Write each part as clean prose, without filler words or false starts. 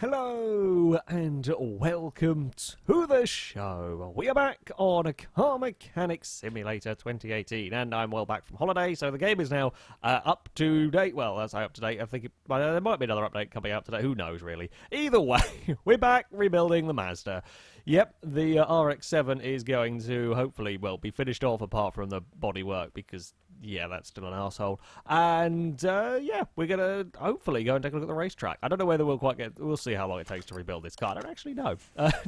Hello and welcome to the show. We are back on a Car Mechanic Simulator 2018 and I'm well back from holiday, so the game is now up to date. Well, that's up to date. I think there might be another update coming out today. Who knows, really? Either way, we're back rebuilding the Mazda. Yep, the Rx-7 is going to hopefully, well, be finished off apart from the bodywork because, yeah, that's still an arsehole. And, yeah, we're going to hopefully go and take a look at the racetrack. I don't know whether we'll quite get... We'll see how long it takes to rebuild this car. I don't actually know.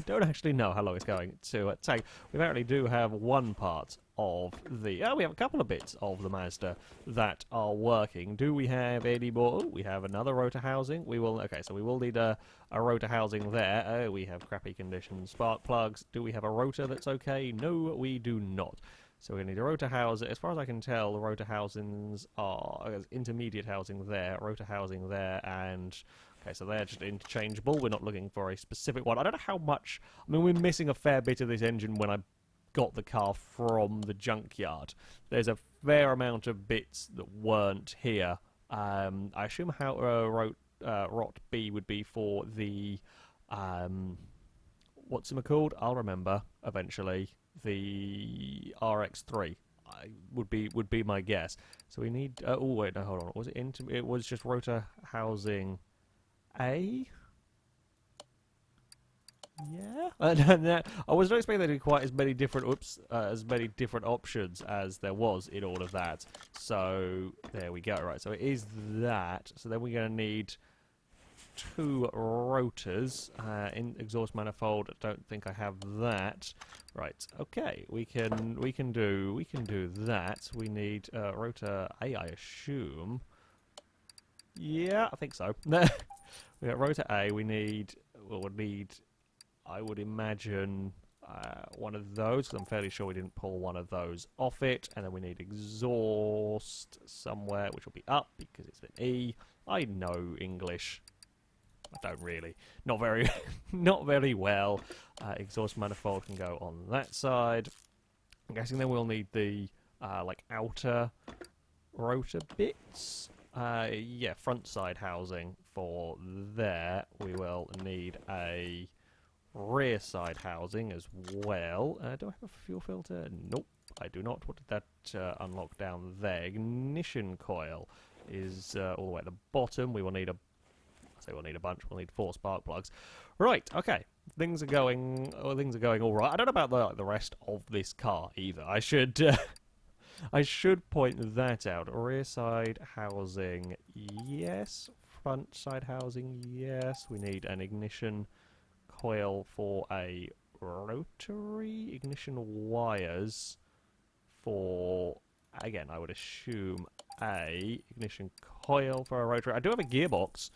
Don't actually know how long it's going to take. We apparently do have one part of the... we have a couple of bits of the Mazda that are working. Do we have any more? Oh, we have another rotor housing. We will... Okay, so we will need a rotor housing there. We have crappy condition spark plugs. Do we have a rotor that's okay? No, we do not. So we're going to need a rotor housing. As far as I can tell, the rotor housings are intermediate housing there, rotor housing there, and... Okay, so they're just interchangeable. We're not looking for a specific one. I don't know how much... I mean, we're missing a fair bit of this engine when I got the car from the junkyard. There's a fair amount of bits that weren't here. I assume how Rot B would be for the... what's it called? I'll remember eventually. The RX-3 would be my guess. So we need... oh, wait, no, hold on. Was it into... It was just rotor housing... A? Yeah? I was not expecting there to be quite as many different options as there was in all of that. So, there we go. Right, so it is that. So then we're going to need two rotors. In exhaust manifold, I don't think I have that. Right, okay. We can do that. We need rotor A, I assume. Yeah, I think so. We got rotor A. We need, I would imagine, one of those. Because I'm fairly sure we didn't pull one of those off it. And then we need exhaust somewhere, which will be up because it's an E. I know English. I don't really. Not very, not very well. Exhaust manifold can go on that side. I'm guessing then we'll need the like outer rotor bits. Yeah, front side housing for there. We will need a rear side housing as well. Do I have a fuel filter? Nope, I do not. What did that unlock down there? Ignition coil is all the way at the bottom. We will need a... I say we'll need a bunch. We'll need 4 spark plugs. Right, okay. Things are going all right. I don't know about the rest of this car either. I should... I should point that out. Rear side housing, yes. Front side housing, yes. We need an ignition coil for a rotary. Ignition wires for, again, I would assume a ignition coil for a rotary. I do have a gearbox.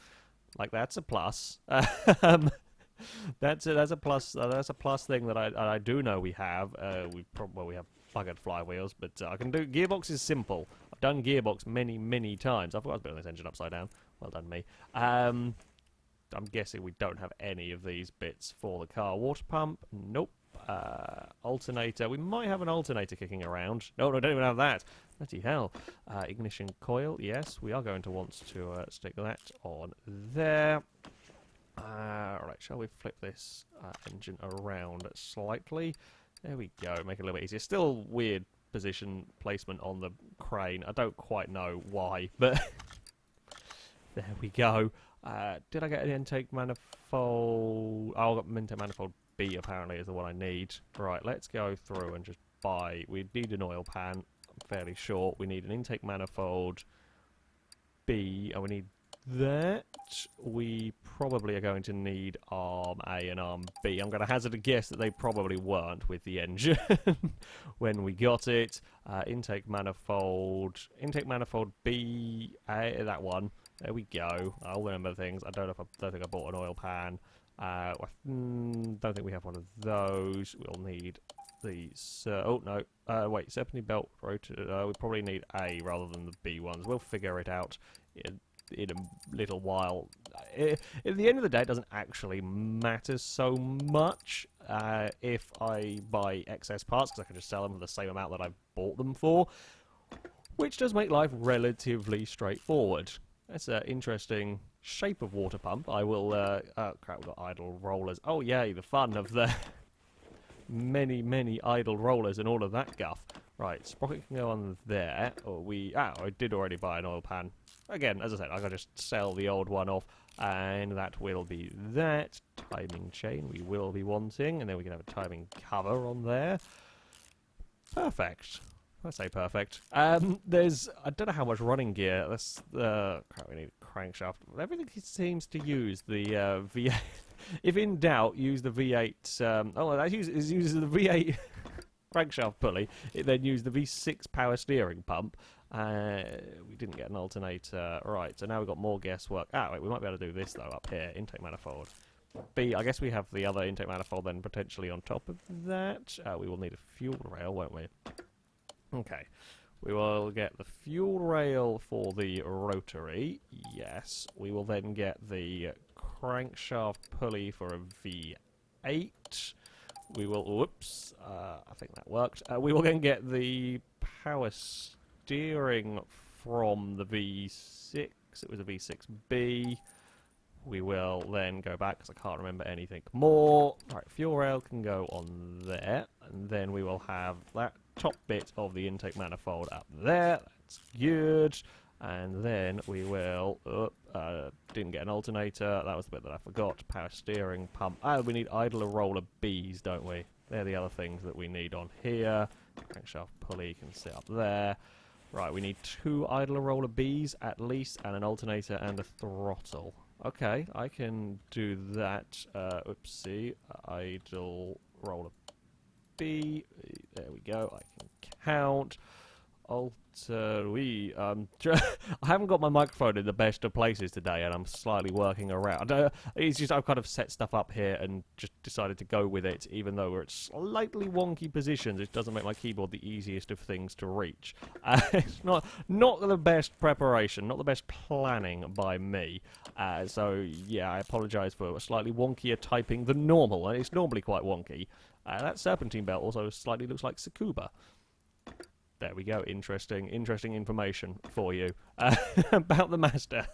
Like, that's a plus. That's a plus. That's a plus thing that I do know we have. We have buggered flywheels, but I can do... Gearbox is simple. I've done gearbox many times. I forgot I was building this engine upside down. Well done, me. I'm guessing we don't have any of these bits for the car. Water pump? Nope. Alternator. We might have an alternator kicking around. No, I don't even have that. Bloody hell. Ignition coil. Yes, we are going to want to stick that on there. Alright, shall we flip this engine around slightly? There we go, make it a little bit easier. Still weird position placement on the crane. I don't quite know why, but there we go. Did I get an intake manifold? Oh, I got intake manifold B apparently is the one I need. Right, let's go through and just buy. We need an oil pan, I'm fairly sure. We need an intake manifold B, and we need that. We probably are going to need arm A and arm B. I'm going to hazard a guess that they probably weren't with the engine when we got it. Intake manifold B, A, that one. There we go. I'll remember things. I don't think I bought an oil pan. I don't think we have one of those. We'll need the... oh, no. Wait, serpentine belt rotor. We probably need A rather than the B ones. We'll figure it out in a little while. At the end of the day, it doesn't actually matter so much if I buy excess parts, because I can just sell them for the same amount that I've bought them for, which does make life relatively straightforward. That's an interesting shape of water pump. I will, oh crap, we've got idle rollers. Oh yay, the fun of the many idle rollers and all of that guff. Right, sprocket can go on there. Or I did already buy an oil pan. Again, as I said, I can just sell the old one off, and that will be that. Timing chain we will be wanting, and then we can have a timing cover on there. Perfect. I say perfect. I don't know how much running gear. That's crap, we need a crankshaft. Everything seems to use the V8. If in doubt, use the V8. That uses the V8 crankshaft pulley. It then used the V6 power steering pump. We didn't get an alternator. Right, so now we've got more guesswork. Wait, we might be able to do this though up here. Intake manifold. I guess we have the other intake manifold then potentially on top of that. We will need a fuel rail, won't we? Okay, we will get the fuel rail for the rotary. Yes, we will then get the crankshaft pulley for a V8. We will, whoops, I think that worked. We will then get the power steering from the V6. It was a V6B. We will then go back because I can't remember anything more. Right, fuel rail can go on there, and then we will have that top bit of the intake manifold up there. That's good. And then we will... didn't get an alternator. That was the bit that I forgot. Power steering pump. We need idler roller Bs, don't we? They're the other things that we need on here. Crankshaft pulley can sit up there. Right, we need 2 idler roller Bs at least, and an alternator and a throttle. Okay, I can do that. Oopsie. Idle roller B. There we go. I can count. I haven't got my microphone in the best of places today, and I'm slightly working around. It's just I've kind of set stuff up here and just decided to go with it, even though we're at slightly wonky positions. It doesn't make my keyboard the easiest of things to reach. It's not the best preparation, not the best planning by me. So yeah, I apologise for slightly wonkier typing than normal, and it's normally quite wonky. That serpentine belt also slightly looks like Tsukuba. There we go. Interesting information for you about the Mazda.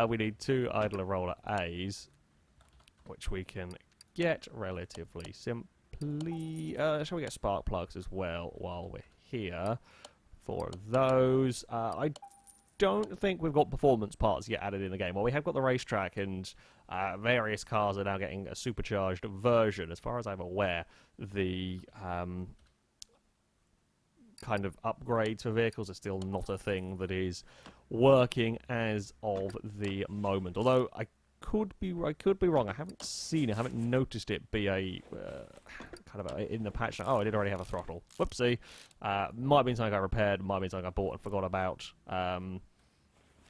We need 2 idler roller A's, which we can get relatively simply. Shall we get spark plugs as well while we're here? 4 of those. I don't think we've got performance parts yet added in the game. Well, we have got the racetrack, and various cars are now getting a supercharged version. As far as I'm aware, the... kind of upgrades for vehicles are still not a thing that is working as of the moment. Although I could be wrong. I haven't seen it. I haven't noticed it be a kind of in the patch. Oh, I did already have a throttle. Whoopsie. Might have been something I repaired. Might have been something I bought and forgot about.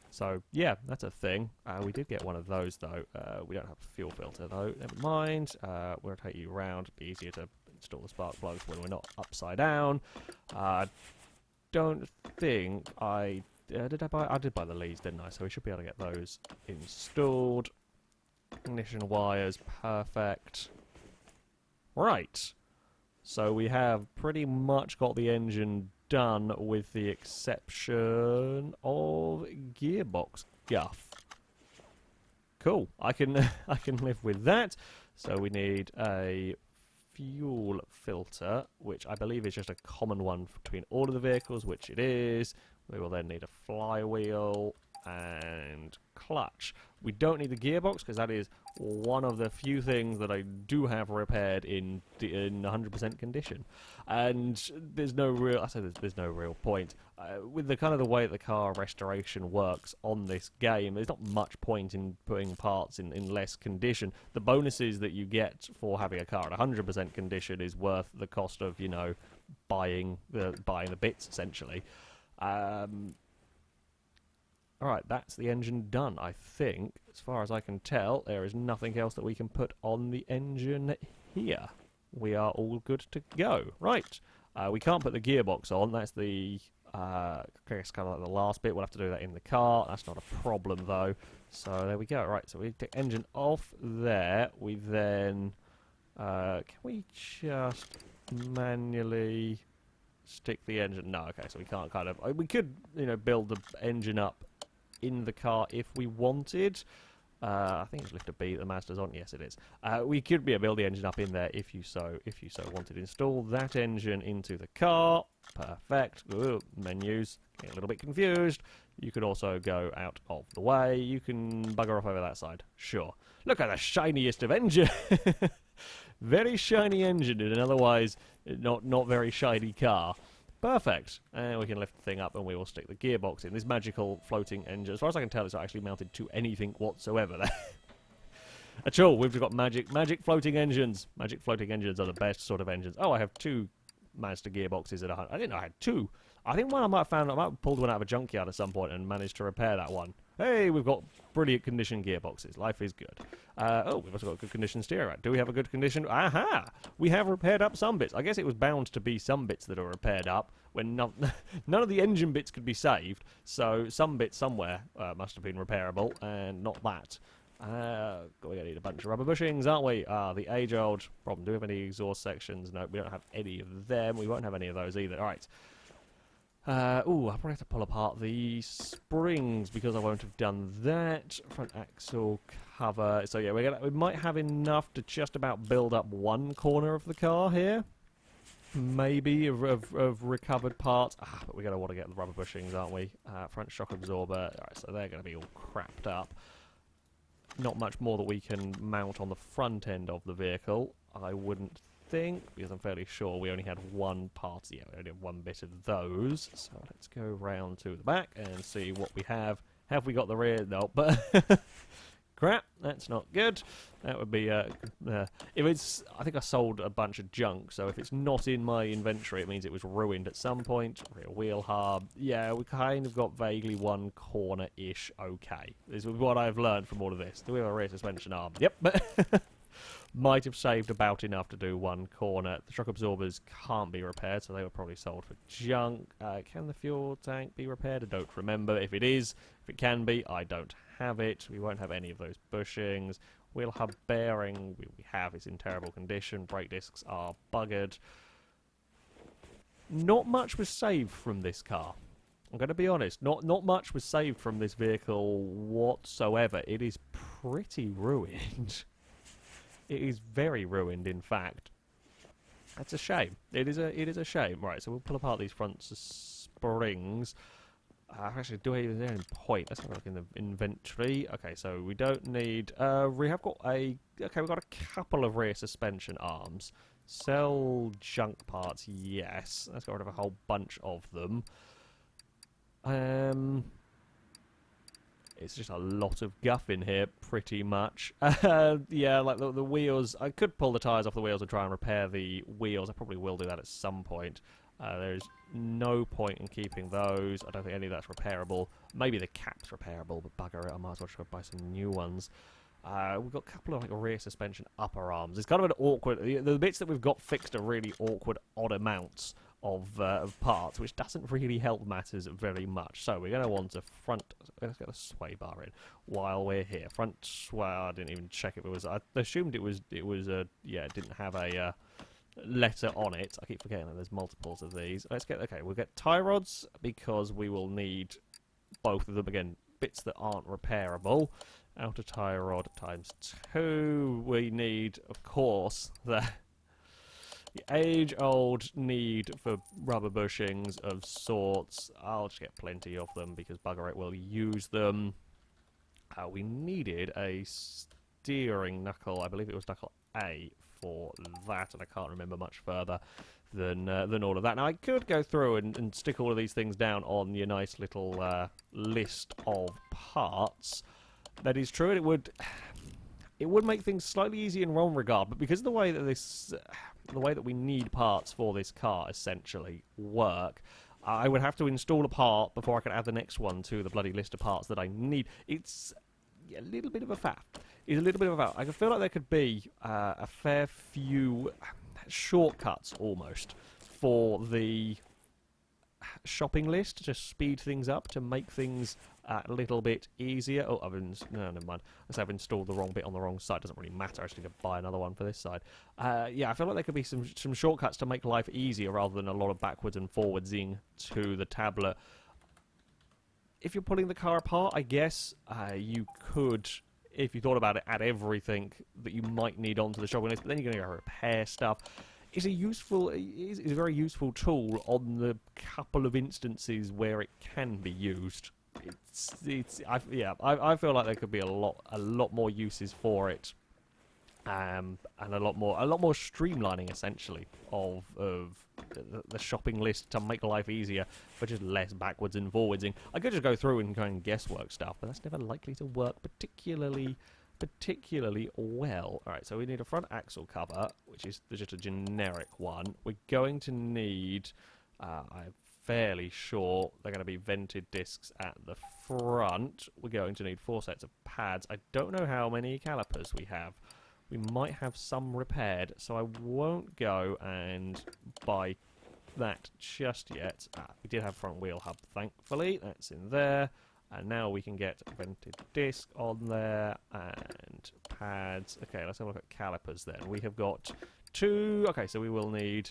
So yeah, that's a thing. We did get one of those though. We don't have a fuel filter though. Never mind. We'll take you around. It'll be easier to install the spark plugs when we're not upside down. Don't think I did. I did buy the leads, didn't I? So we should be able to get those installed. Ignition wires, perfect. Right. So we have pretty much got the engine done, with the exception of gearbox guff. Cool. I can live with that. So we need a fuel filter, which I believe is just a common one between all of the vehicles, which it is. We will then need a flywheel and clutch. We don't need the gearbox because that is one of the few things that I do have repaired in 100% condition, and there's no real. I say there's no real point with the kind of the way the car restoration works on this game. There's not much point in putting parts in less condition. The bonuses that you get for having a car at 100% condition is worth the cost of, you know, buying the bits essentially. Alright, that's the engine done, I think. As far as I can tell, there is nothing else that we can put on the engine here. We are all good to go. Right, we can't put the gearbox on. That's the, I guess, kind of like the last bit. We'll have to do that in the car. That's not a problem, though. So there we go. Right, so we take engine off there. We then, can we just manually stick the engine? No, okay, so we can't kind of, we could, you know, build the engine up in the car if we wanted. I think it's lifter B that the Mazda's on. Yes, it is. We could build the engine up in there if you so wanted. Install that engine into the car. Perfect. Ooh, menus. Getting a little bit confused. You could also go out of the way. You can bugger off over that side. Sure. Look at the shiniest of engine. Very shiny engine in an otherwise not very shiny car. Perfect. And we can lift the thing up and we will stick the gearbox in. This magical floating engine, as far as I can tell, it's not actually mounted to anything whatsoever there. At all. We've got magic floating engines. Magic floating engines are the best sort of engines. Oh, I have 2 Mazda gearboxes at 100. I didn't know I had 2. I think one I might have pulled one out of a junkyard at some point and managed to repair that one. Hey, we've got brilliant condition gearboxes. Life is good. Oh, we've also got good condition steering rack. Do we have a good condition? Aha! We have repaired up some bits. I guess it was bound to be some bits that are repaired up when none of the engine bits could be saved. So some bits somewhere must have been repairable, and not that. We're going to need a bunch of rubber bushings, aren't we? The age-old problem. Do we have any exhaust sections? No, we don't have any of them. We won't have any of those either. All right. Ooh, I'll probably have to pull apart the springs because I won't have done that. Front axle cover. So yeah, we might have enough to just about build up one corner of the car here. Maybe of recovered parts. But we're going to want to get the rubber bushings, aren't we? Front shock absorber. Alright, so they're going to be all crapped up. Not much more that we can mount on the front end of the vehicle, I wouldn't think, because I'm fairly sure we only had one part. Yeah, we only had one bit of those. So let's go round to the back and see what we have. Have we got the rear? No, but crap, that's not good. That would be if it's. I think I sold a bunch of junk, so if it's not in my inventory, it means it was ruined at some point. Rear wheel hub. Yeah, we kind of got vaguely one corner-ish. Okay, this is what I've learned from all of this. Do we have a rear suspension arm? Yep, but. Might have saved about enough to do one corner. The shock absorbers can't be repaired, so they were probably sold for junk. Can the fuel tank be repaired? I don't remember. If it is, if it can be, I don't have it. We won't have any of those bushings. Wheel hub bearing, we have. It's in terrible condition. Brake discs are buggered. Not much was saved from this car. I'm going to be honest. Not much was saved from this vehicle whatsoever. It is pretty ruined. It is very ruined, in fact. That's a shame. It is a shame. Right, so we'll pull apart these front springs. Actually, do I even there in point? Let's have a look in the inventory. Okay, so we don't need. We have got a. Okay, we've got a couple of rear suspension arms. Sell junk parts. Yes, let's get rid of a whole bunch of them. It's just a lot of guff in here, pretty much. Yeah, like the wheels. I could pull the tyres off the wheels and try and repair the wheels. I probably will do that at some point. There's no point in keeping those. I don't think any of that's repairable. Maybe the cap's repairable, but bugger it, I might as well try to buy some new ones. We've got a couple of rear suspension upper arms. It's kind of an awkward. The bits that we've got fixed are really awkward, odd amounts of parts, which doesn't really help matters very much. So we're going to want a front. Let's get the sway bar in while we're here. Front sway. I didn't even check if it was. I assumed it was. Yeah, it didn't have a letter on it. I keep forgetting that there's multiples of these. Let's get. Okay, we'll get tie rods because we will need both of them again. Bits that aren't repairable. Outer tie rod ×2. We need, of course, the age-old need for rubber bushings of sorts. I'll just get plenty of them because bugger it, we'll use them. We needed a steering knuckle. I believe it was knuckle A for that, and I can't remember much further than all of that. Now, I could go through and stick all of these things down on your nice little list of parts. That is true, and it would make things slightly easier in one regard, but because of the way that the way that we need parts for this car essentially work, I would have to install a part before I can add the next one to the bloody list of parts that I need. It's a little bit of a faff. It's a little bit of a faff. I feel like there could be a fair few shortcuts almost for the shopping list to speed things up, to make things a little bit easier. Oh, no, never mind. I've installed the wrong bit on the wrong side. Doesn't really matter. I just need to buy another one for this side. Yeah, I feel like there could be some shortcuts to make life easier rather than a lot of backwards and forwardsing to the tablet. if you're pulling the car apart, I guess you could, if you thought about it, add everything that you might need onto the shopping list, but then you're going to go repair stuff. It's a very useful tool on the couple of instances where it can be used. I feel like there could be a lot more uses for it, and a lot more streamlining essentially of the shopping list to make life easier, but just less backwards and forwardsing. I could just go through and kind of guesswork stuff, but that's never likely to work particularly well. Alright, so we need a front axle cover, which is just a generic one. We're going to need, I'm fairly sure they're going to be vented discs at the front. We're going to need 4 sets of pads. I don't know how many calipers we have. We might have some repaired, so I won't go and buy that just yet. We did have front wheel hub, thankfully. That's in there. And now we can get vented disc on there and pads. Okay, let's have a look at calipers then. We have got 2. Okay, so we will need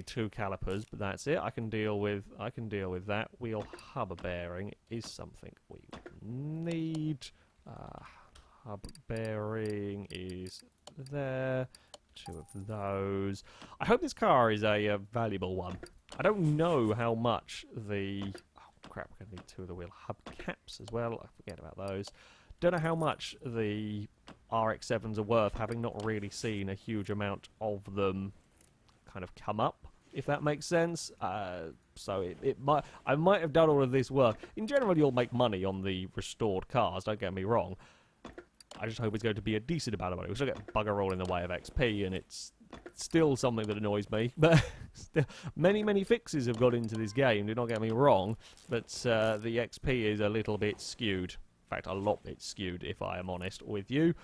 2 calipers, but that's it. I can deal with that. Wheel hub bearing is something we need. Hub bearing is there. 2 of those. I hope this car is a valuable one. I don't know how much the... Oh crap, we're going to need 2 of the wheel hub caps as well. I forget about those. Don't know how much the RX-7s are worth, having not really seen a huge amount of them kind of come up, if that makes sense. So I might have done all of this work. In general, you'll make money on the restored cars, don't get me wrong. I just hope it's going to be a decent amount of money. We still get bugger all in the way of XP, and it's still something that annoys me. But still, many fixes have got into this game, do not get me wrong, but the XP is a little bit skewed. In fact, a lot bit skewed, if I am honest with you.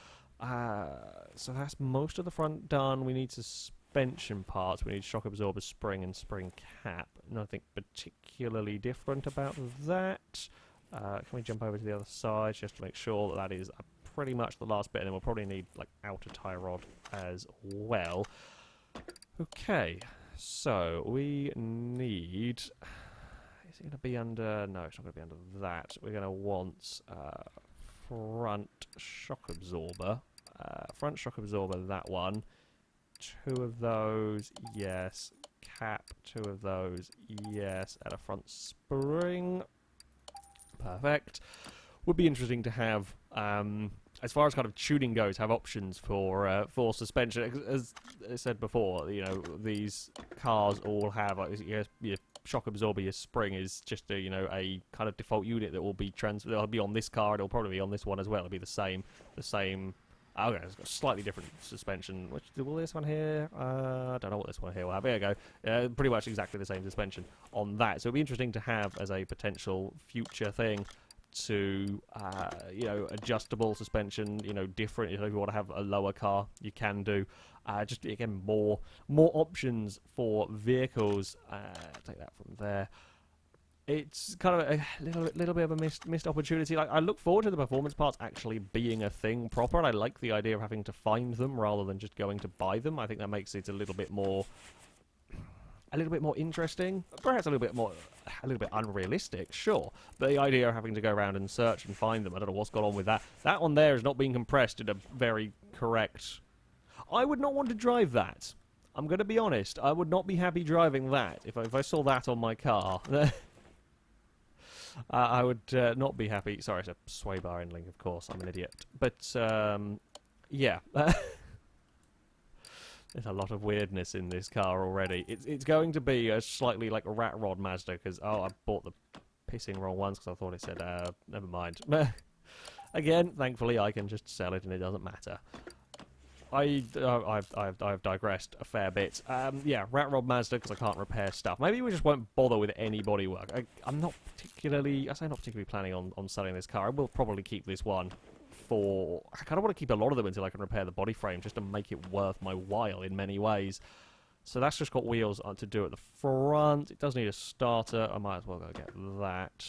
So that's most of the front done. We need suspension parts. We need shock absorber, spring, and spring cap. Nothing particularly different about that. Can we jump over to the other side just to make sure that is pretty much the last bit, and then we'll probably need like outer tie rod as well. Okay, so we need... Is it going to be under... No, it's not going to be under that. We're going to want front shock absorber. Front shock absorber, that one. 2 of those, yes. Cap, 2 of those, yes. And a front spring. Perfect. Would be interesting to have, as far as kind of tuning goes, have options for suspension. As I said before, you know, these cars all have like your shock absorber, your spring is just a, you know, a kind of default unit that will be It'll be on this car. It'll probably be on this one as well. It'll be the same. Okay, it's got slightly different suspension. Will this one here? I don't know what this one here will have. There you go. Pretty much exactly the same suspension on that. So it'll be interesting to have as a potential future thing to, you know, adjustable suspension, you know, different. If you want to have a lower car, you can do. Just, again, more options for vehicles. Take that from there. It's kind of a little bit of a missed opportunity. Like, I look forward to the performance parts actually being a thing proper, and I like the idea of having to find them rather than just going to buy them. I think that makes it a little bit more interesting. Perhaps a little bit unrealistic, sure. But the idea of having to go around and search and find them, I don't know what's gone on with that. That one there is not being compressed in a very correct... I would not want to drive that. I'm going to be honest. I would not be happy driving that if I saw that on my car. I would not be happy. Sorry, it's a sway bar ending, of course. I'm an idiot. But, yeah. There's a lot of weirdness in this car already. It's going to be a slightly like a rat rod Mazda, because, oh, I bought the pissing wrong ones because I thought it said, never mind. Again, thankfully, I can just sell it and it doesn't matter. I've digressed a fair bit. Yeah, rat rod Mazda because I can't repair stuff. Maybe we just won't bother with any bodywork. I'm not particularly... I say not particularly planning on selling this car. I will probably keep this one for... I kind of want to keep a lot of them until I can repair the body frame, just to make it worth my while in many ways. So that's just got wheels to do at the front. It does need a starter. I might as well go get that.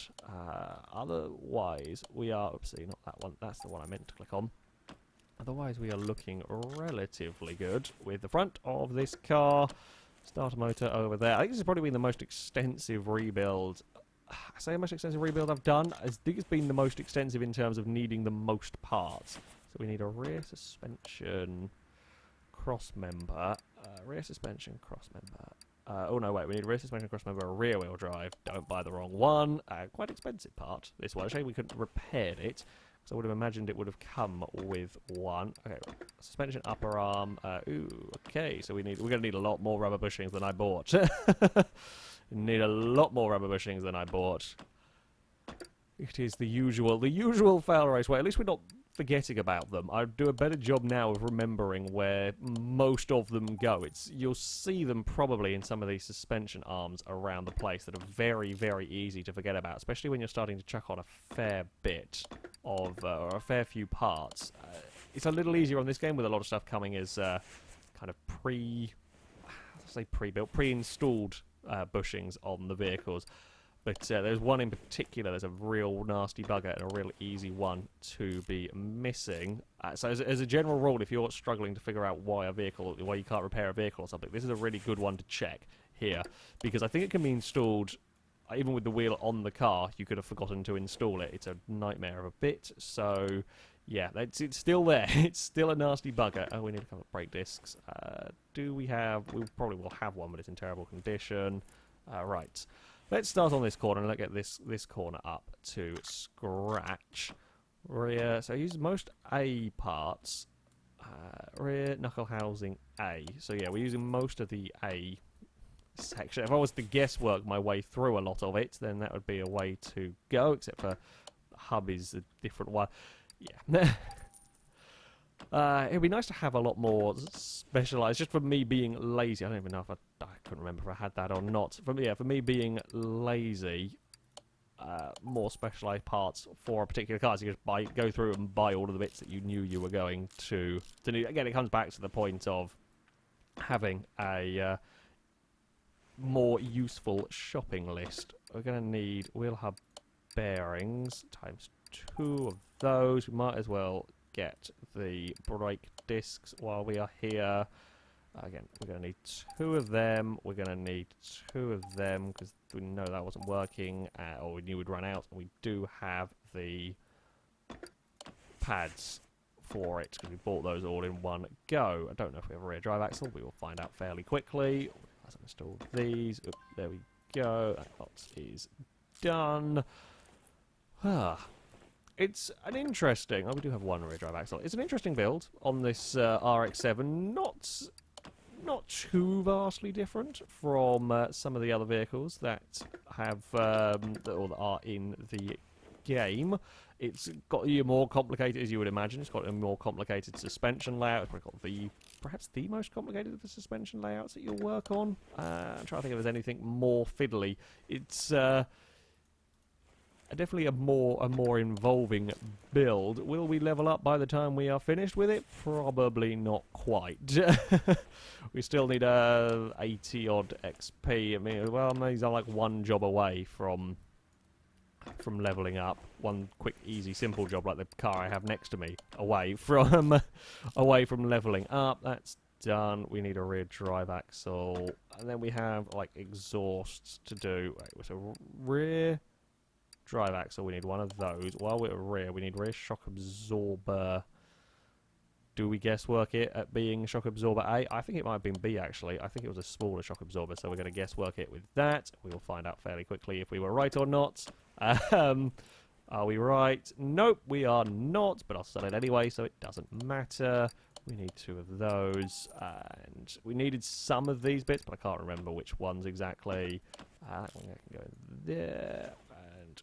Otherwise, we are... Oopsie, not that one. That's the one I meant to click on. Otherwise, we are looking relatively good with the front of this car. Starter motor over there. I think this has probably been the most extensive rebuild I say the most extensive rebuild I've done. I think it's been the most extensive in terms of needing the most parts. So we need a rear suspension cross member, rear suspension cross member. Oh no, wait, we need a rear suspension cross member, a rear wheel drive. Don't buy the wrong one. Quite expensive part. This one. Shame we couldn't repair it. So I would have imagined it would have come with one. Okay, suspension upper arm. Okay. So we're gonna need a lot more rubber bushings than I bought. Need a lot more rubber bushings than I bought. It is the usual FailRace way. At least we're not forgetting about them. I'd do a better job now of remembering where most of them go. You'll see them probably in some of these suspension arms around the place that are very, very easy to forget about, especially when you're starting to chuck on a fair bit of, or a fair few parts. It's a little easier on this game with a lot of stuff coming as kind of pre-built, pre-installed bushings on the vehicles. But there's one in particular, there's a real nasty bugger and a real easy one to be missing. So as a general rule, if you're struggling to figure out why you can't repair a vehicle or something, this is a really good one to check here. Because I think it can be installed, even with the wheel on the car, you could have forgotten to install it. It's a nightmare of a bit. So yeah, it's still there. It's still a nasty bugger. Oh, we need a couple of brake discs. We probably will have one, but it's in terrible condition. Right. Let's start on this corner and let's get this corner up to scratch. Rear, so I use most A parts. Rear knuckle housing A. So yeah, we're using most of the A section. If I was to guesswork my way through a lot of it, then that would be a way to go, except for the hub is a different one. Yeah. It'd be nice to have a lot more specialised, just for me being lazy. I don't even know if I couldn't remember if I had that or not. For me being lazy, more specialised parts for a particular car. So you just go through and buy all of the bits that you knew you were going to need. Again, it comes back to the point of having a more useful shopping list. We're going to need wheel hub bearings times 2 of those. We might as well get the brake discs while we are here. Again, we're going to need 2 of them. We're going to need 2 of them because we know that wasn't working, or we knew we'd run out. And we do have the pads for it because we bought those all in one go. I don't know if we have a rear drive axle. We will find out fairly quickly. Let's install these. Oop, there we go. That lot is done. It's an interesting... Oh, we do have one rear drive axle. It's an interesting build on this Rx-7. Not too vastly different from some of the other vehicles that have or that are in the game. It's got your more complicated, as you would imagine. It's got a more complicated suspension layout. It's got perhaps the most complicated of the suspension layouts that you'll work on. I'm trying to think if there's anything more fiddly. It's definitely a more involving build. Will we level up by the time we are finished with it? Probably not quite. We still need 80 odd XP. I mean, well, these are like one job away from leveling up. One quick, easy, simple job like the car I have next to me away from leveling up. That's done. We need a rear drive axle, and then we have like exhausts to do. Wait, so rear drive axle, we need one of those. While we're at rear, we need rear shock absorber. Do we guesswork it at being shock absorber A? I think it might have been B, actually. I think it was a smaller shock absorber, so we're going to guesswork it with that. We will find out fairly quickly if we were right or not. Are we right? Nope, we are not, but I'll sell it anyway, so it doesn't matter. We need 2 of those, and we needed some of these bits, but I can't remember which ones exactly. That one can go there.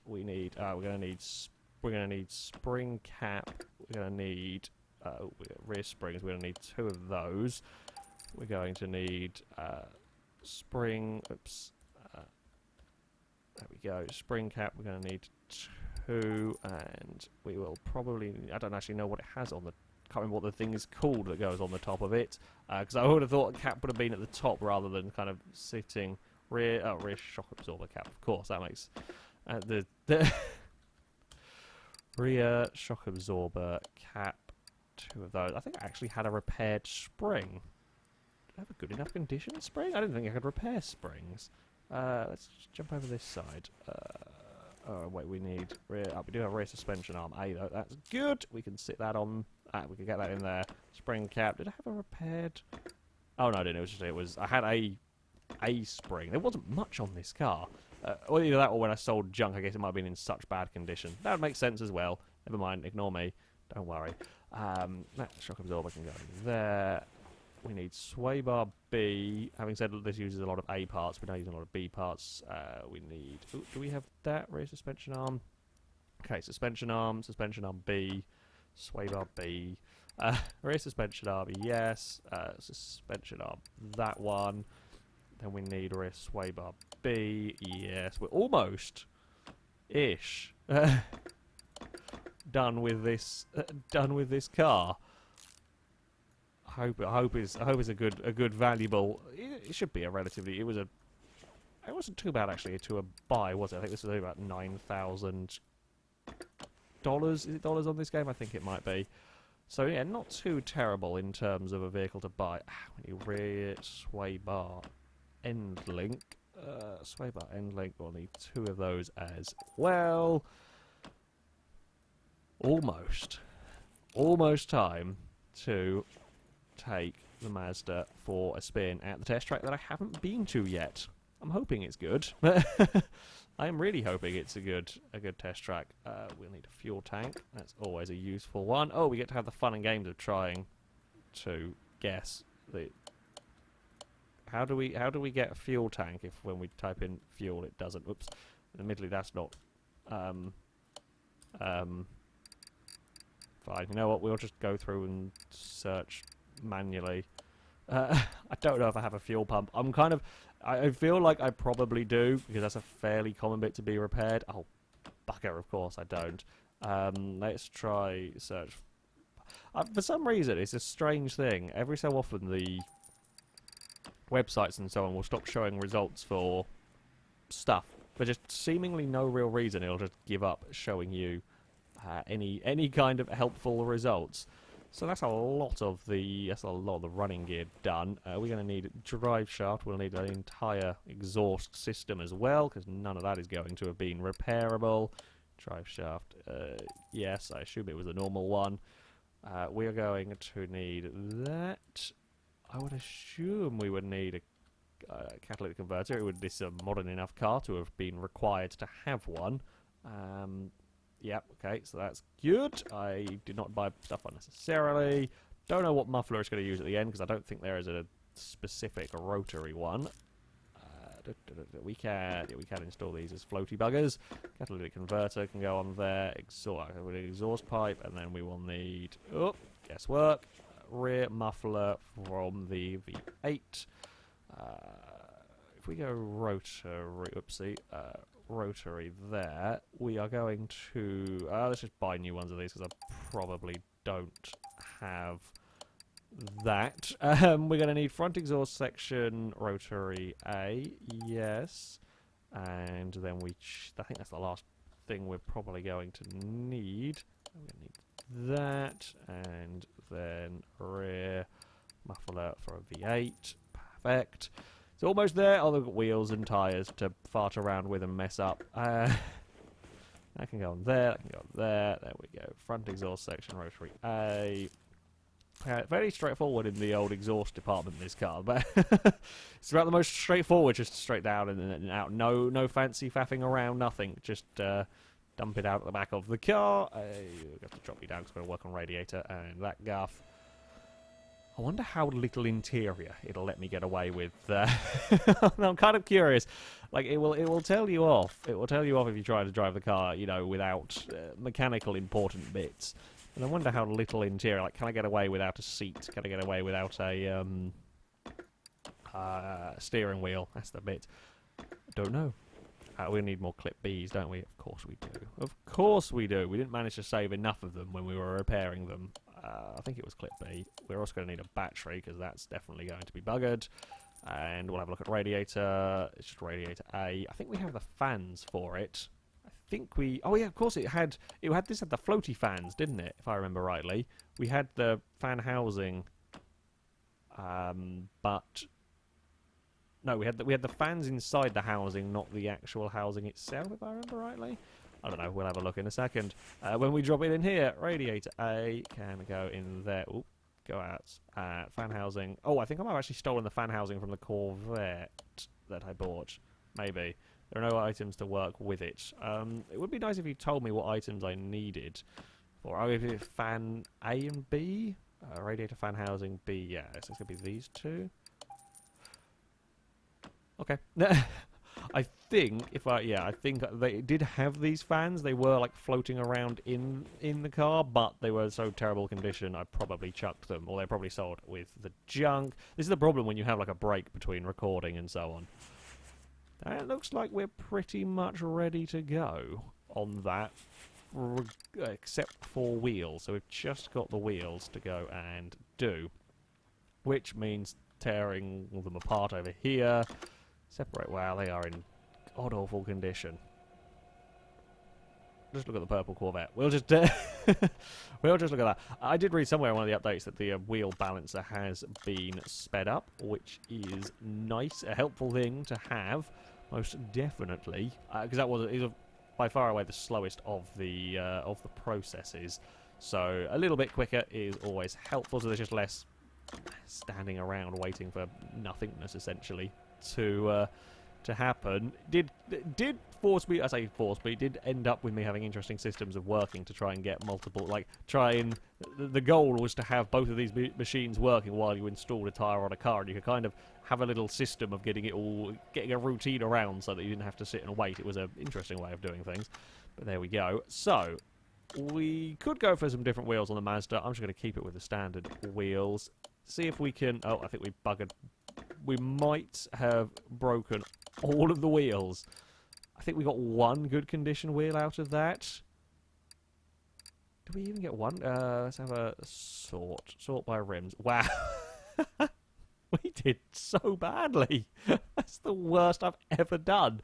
We need. We're gonna need spring cap. We're gonna need rear springs. We're gonna need 2 of those. We're going to need spring. Oops. There we go. Spring cap. We're gonna need 2, and we will probably. I don't actually know what it has on the. Can't remember what the thing is called that goes on the top of it. Because I would have thought a cap would have been at the top rather than kind of sitting rear shock absorber cap. Of course, that makes. The rear shock absorber cap, 2 of those. I think I actually had a repaired spring. Did I have a good enough condition spring? I didn't think I could repair springs. Let's just jump over this side. Oh, wait, we need rear. We do have rear suspension arm A though. That's good. We can sit that on. We can get that in there. Spring cap. Did I have a repaired? Oh no, I didn't. It was. I had a spring. There wasn't much on this car. Or either that, or when I sold junk, I guess it might have been in such bad condition. That would make sense as well. Never mind. Ignore me. Don't worry. That shock absorber can go in there. We need sway bar B. Having said that, this uses a lot of A parts, we're now using a lot of B parts. We need... Ooh, do we have that? Rear suspension arm. Okay, suspension arm B. Sway bar B. Rear suspension arm, yes. Suspension arm, that one. Then we need rear sway bar B. Yes, we're almost-ish done with this car. I hope it's a good valuable. It should be a relatively. It wasn't too bad actually to a buy, was it? I think this was about $9,000. Is it dollars on this game? I think it might be. So yeah, not too terrible in terms of a vehicle to buy. We need rear sway bar end link. Sway bar end link. We'll need 2 of those as well. Almost time to take the Mazda for a spin at the test track that I haven't been to yet. I'm hoping it's good. I am really hoping it's a good test track. We'll need a fuel tank. That's always a useful one. Oh, we get to have the fun and games of trying to guess the. How do we get a fuel tank if when we type in fuel it doesn't? Oops. Admittedly, that's not. Fine. You know what? We'll just go through and search manually. I don't know if I have a fuel pump. I feel like I probably do, because that's a fairly common bit to be repaired. Oh, bugger, of course I don't. Let's try search. For some reason, it's a strange thing. Every so often, the websites and so on will stop showing results for stuff. For just seemingly no real reason, it'll just give up showing you any kind of helpful results. So that's a lot of the running gear done. We're going to need drive shaft. We'll need an entire exhaust system as well, because none of that is going to have been repairable. Drive shaft, yes, I assume it was a normal one. We are going to need that. I would assume we would need a catalytic converter. This is a modern enough car to have been required to have one. Yep, okay, so that's good. I did not buy stuff unnecessarily. Don't know what muffler it's going to use at the end, because I don't think there is a specific rotary one. We can install these as floaty buggers. Catalytic converter can go on there. Exhaust pipe, and then we will need, guesswork, rear muffler from the V8. If we go rotary there, we are going to let's just buy new ones of these, because I probably don't have that. We're going to need front exhaust section rotary A, yes, and then I think that's the last thing we're probably going to need. We're going to need that, and then rear muffler for a V8. Perfect. It's almost there. Oh, they've got wheels and tyres to fart around with and mess up. That can go on there, that can go on there. There we go. Front exhaust section, rotary A. Very straightforward in the old exhaust department in this car, but it's about the most straightforward, just straight down and out. No fancy faffing around, nothing. Just dump it out at the back of the car. We've got to drop you down because we're going to work on radiator and that guff. I wonder how little interior it'll let me get away with. I'm kind of curious. Like it will tell you off. It will tell you off if you try to drive the car, without mechanical important bits. And I wonder how little interior. Like, can I get away without a seat? Can I get away without a steering wheel? That's the bit. I don't know. We need more clip Bs, don't we? Of course we do. Of course we do. We didn't manage to save enough of them when we were repairing them. I think it was clip B. We're also going to need a battery, because that's definitely going to be buggered. And we'll have a look at radiator. It's just radiator A. I think we have the fans for it. I think we... Oh, yeah, of course it had the floaty fans, didn't it? If I remember rightly. We had the fan housing, but No, we had the fans inside the housing, not the actual housing itself, if I remember rightly. I don't know. We'll have a look in a second. When we drop it in here, radiator A can go in there. Oop, go out. Fan housing. Oh, I think I might have actually stolen the fan housing from the Corvette that I bought. Maybe. There are no items to work with it. It would be nice if you told me what items I needed. For fan A and B? Radiator fan housing B, yeah. So it's going to be these two. Okay. I think I think they did have these fans. They were like floating around in the car, but they were in so terrible condition I probably chucked them, or they probably sold with the junk. This is the problem when you have like a break between recording and so on. And it looks like we're pretty much ready to go on that, except for wheels. So we've just got the wheels to go and do, which means tearing them apart over here. Separate. Wow, they are in god-awful condition. Just look at the purple Corvette. We'll just we'll just look at that. I did read somewhere in one of the updates that the wheel balancer has been sped up, which is nice, a helpful thing to have, most definitely, because that was by far away the slowest of the processes. So a little bit quicker is always helpful. So there's just less standing around waiting for nothingness, essentially, to happen. Did force me, I say force me, did end up with me having interesting systems of working to try and get multiple, like, the goal was to have both of these machines working while you installed a tyre on a car, and you could kind of have a little system of getting a routine around so that you didn't have to sit and wait. It was an interesting way of doing things, but there we go. So, we could go for some different wheels on the Mazda. I'm just going to keep it with the standard wheels. See if we can, oh, I think we buggered. We might have broken all of the wheels. I think we got one good condition wheel out of that. Do we even get one? Let's have a sort. Sort by rims. Wow. We did so badly. That's the worst I've ever done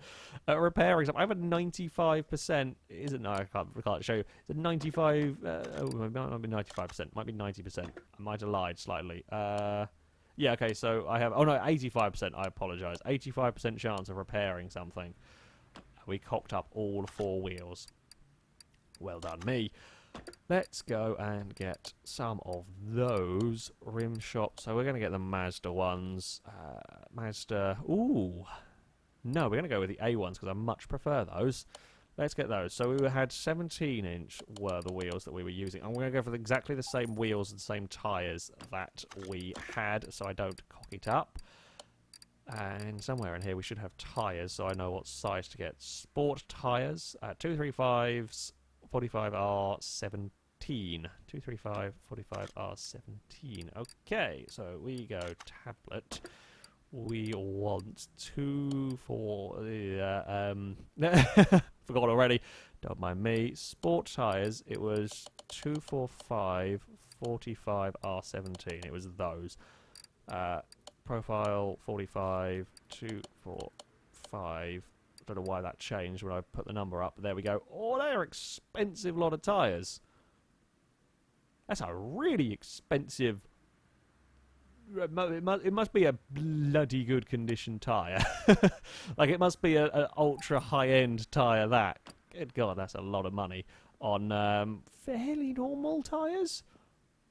at repairing something. I have a 95%. Is it? No, I can't show you. It's a 95. Oh, it might be 95%. Might be 90%. I might have lied slightly. Yeah, okay, so I have... Oh, no, 85%. I apologise. 85% chance of repairing something. We cocked up all 4 wheels. Well done, me. Let's go and get some of those rim shops. So we're going to get the Mazda ones. Mazda... Ooh. No, we're going to go with the A ones because I much prefer those. Let's get those. So we had 17-inch were the wheels that we were using. I'm going to go for exactly the same wheels and same tyres that we had, so I don't cock it up. And somewhere in here we should have tyres, so I know what size to get. Sport tyres, 235s, 45R17. 235, 45R17. Okay, so we go tablet. We want 2 for forgot already. Don't mind me. Sport tyres. It was 245, 45R17. It was those. Profile 45, 245. Don't know why that changed when I put the number up. There we go. Oh, they're expensive lot of tyres. That's a really expensive. It must be a bloody good condition tyre. Like, it must be an ultra high-end tyre, that. Good God, that's a lot of money on fairly normal tyres.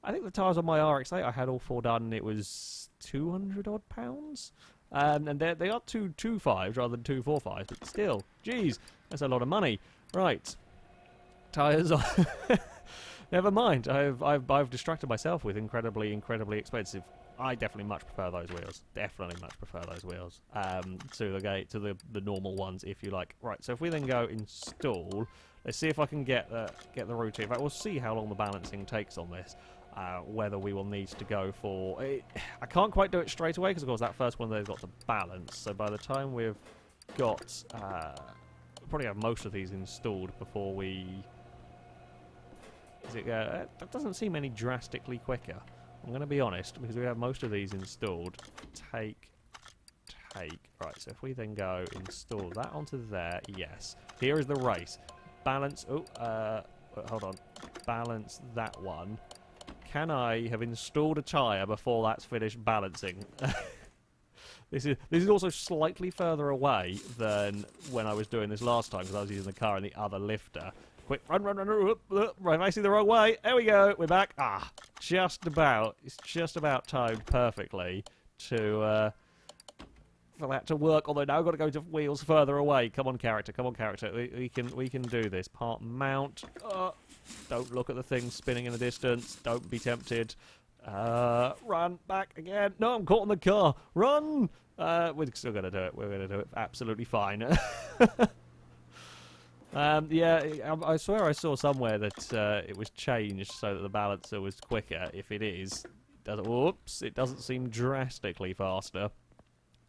I think the tyres on my RX-8, I had all 4 done, and it was 200-odd pounds. And they are 225s rather than 245s, but still, geez, that's a lot of money. Right, tyres on... Never mind, I've distracted myself with incredibly expensive. I definitely much prefer those wheels. Definitely much prefer those wheels to the normal ones, if you like. Right. So if we then go install, let's see if I can get the routine. In fact, we'll see how long the balancing takes on this. Whether we will need to go for. I can't quite do it straight away because of course that first one they've got to balance. So by the time we've got, we'll probably have most of these installed before we. That doesn't seem any drastically quicker. I'm going to be honest, because we have most of these installed. Take. Right, so if we then go install that onto there, yes. Here is the race. Balance, hold on. Balance that one. Can I have installed a tyre before that's finished balancing? This is also slightly further away than when I was doing this last time because I was using the car and the other lifter. Quick, run, right, facing the wrong way. There we go, we're back. Just about. It's just about timed perfectly to for that to work. Although now I've got to go to wheels further away. Come on, character. Come on, character. We can do this. Part mount. Don't look at the thing spinning in the distance. Don't be tempted. Run back again. No, I'm caught in the car. Run. We're still gonna do it. We're gonna do it absolutely fine. Yeah, I swear I saw somewhere that it was changed so that the balancer was quicker. If it is, whoops, it doesn't seem drastically faster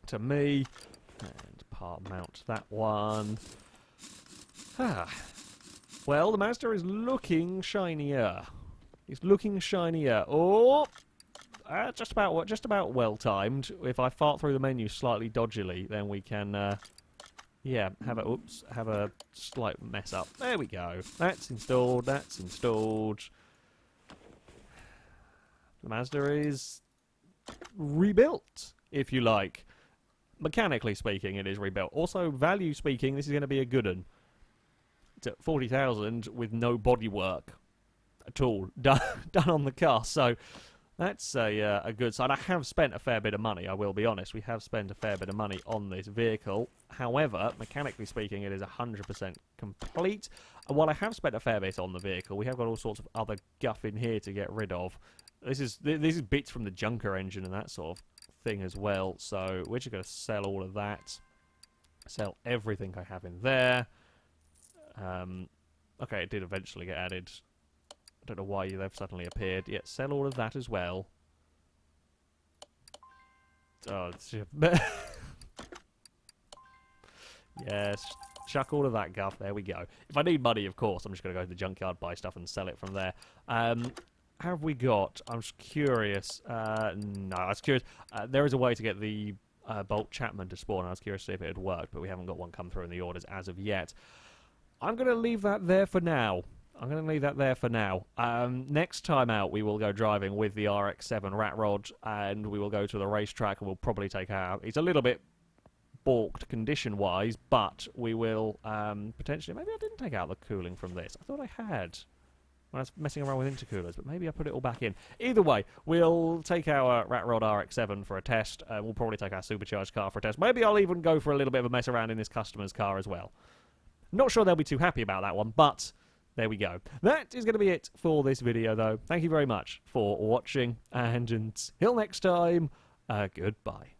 to me. And part mount that one. Well, the Mazda is looking shinier. It's looking shinier. Oh, just about well timed. If I fart through the menu slightly dodgily, then we can. Yeah, have a slight mess up. There we go. That's installed. That's installed. The Mazda is rebuilt, if you like. Mechanically speaking, it is rebuilt. Also, value speaking, this is going to be a good one. It's at 40,000 with no bodywork at all done on the car. So that's a good sign. I have spent a fair bit of money, I will be honest. We have spent a fair bit of money on this vehicle. However, mechanically speaking, it is 100% complete. And while I have spent a fair bit on the vehicle, we have got all sorts of other guff in here to get rid of. This is bits from the junker engine and that sort of thing as well. So we're just going to sell all of that. Sell everything I have in there. Okay, it did eventually get added. I don't know why they've suddenly appeared. Yeah, sell all of that as well. Oh, yes, chuck all of that guff. There we go. If I need money, of course, I'm just going to go to the junkyard, buy stuff, and sell it from there. Have we got? I'm just curious. No, I was curious. There is a way to get the Bolt Chapman to spawn. I was curious to see if it had worked, but we haven't got one come through in the orders as of yet. I'm going to leave that there for now. Next time out, we will go driving with the Rx-7 rat rod, and we will go to the racetrack, and we'll probably take out... It's a little bit balked condition-wise, but we will potentially... Maybe I didn't take out the cooling from this. I thought I had when I was messing around with intercoolers, but maybe I put it all back in. Either way, we'll take our rat rod Rx-7 for a test. We'll probably take our supercharged car for a test. Maybe I'll even go for a little bit of a mess around in this customer's car as well. Not sure they'll be too happy about that one, but there we go. That is going to be it for this video, though. Thank you very much for watching, and until next time, goodbye.